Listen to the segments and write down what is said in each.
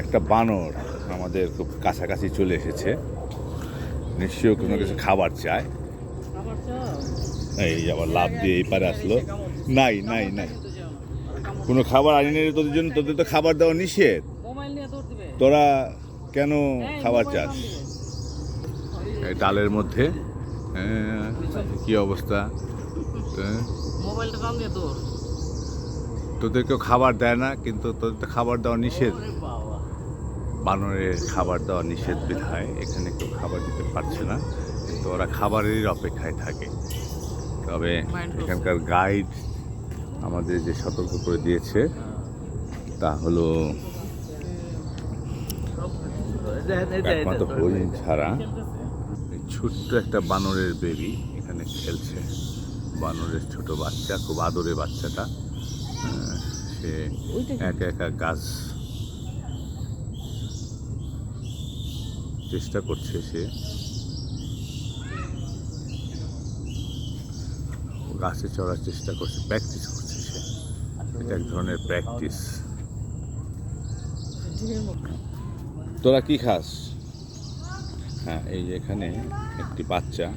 একটা বানর আমাদের খুব কাছাকাছি চলে এসেছে, নিশ্চয়ই কোনো কিছু খাবার চায়। এই আবার লাভ দিয়ে এই পারে আসলো। নাই নাই নাই, কোনো খাবার আনি নেই তোদের জন্য, তোদের তো খাবার দেওয়া নিষেধ, তোরা কেন খাবার চাস? এই ডালের মধ্যে কি অবস্থা, তোদেরকেও খাবার দেয় না, কিন্তু তোদের তো খাবার দেওয়া নিষেধ, বানরের খাবার দেওয়া নিষেধ বিধায় এখানে কেউ খাবার দিতে পারছে না, কিন্তু ওরা খাবারেরই অপেক্ষায় থাকে। তবে এখানকার গাইড আমাদের যে সতর্ক করে দিয়েছে তা হলো একমাত্র হরিণ ছাড়া ছোট্ট একটা বানরের বেবি এখানে খেলছে, বানরের ছোট বাচ্চা, খুব আদরে বাচ্চাটা। সে একা একা গাছ চেষ্টা করছে, সে গাছে চড়ার চেষ্টা করছে, প্র্যাকটিস করছে সে, এটা এক ধরনের প্র্যাকটিস। তোরা কি খাস? হ্যাঁ, এই যে এখানে একটি বাচ্চা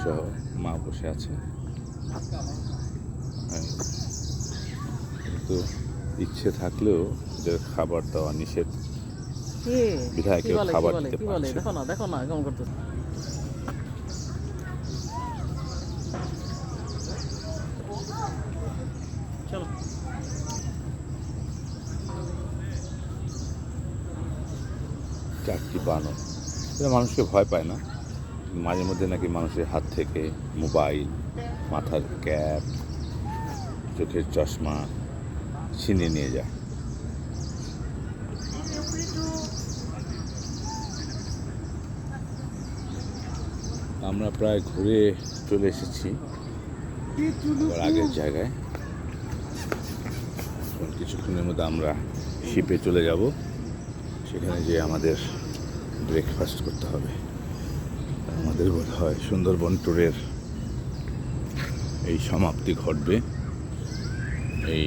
সহ মা বসে আছে, কিন্তু ইচ্ছে থাকলেও যে খাবার দেওয়া নিষেধ বিধায় কেউ খাবার দিতে পারছে। দেখো না কেমন করতেছে। চলো, চারটি বানর, এরা মানুষকে ভয় পায় না, মাঝে মধ্যে নাকি মানুষের হাত থেকে মোবাইল, মাথার ক্যাপ, চোখের চশমা ছিনিয়ে নিয়ে যায়। আমরা প্রায় ঘুরে চলে এসেছি আবার আগের জায়গায়। কিছুক্ষণের মধ্যে আমরা শিপে চলে যাব, সেখানে যেয়ে আমাদের ব্রেকফাস্ট করতে হবে। আমাদের বোধ হয় সুন্দরবন ট্যুরের এই সমাপ্তি ঘটবে এই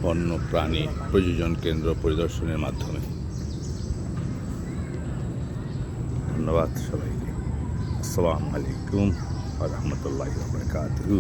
বন্য প্রাণী প্রযোজন কেন্দ্র পরিদর্শনের মাধ্যমে। ধন্যবাদ সবাইকে। আসসালামু আলাইকুম ওয়া রাহমাতুল্লাহি ওয়া বারাকাতুহু।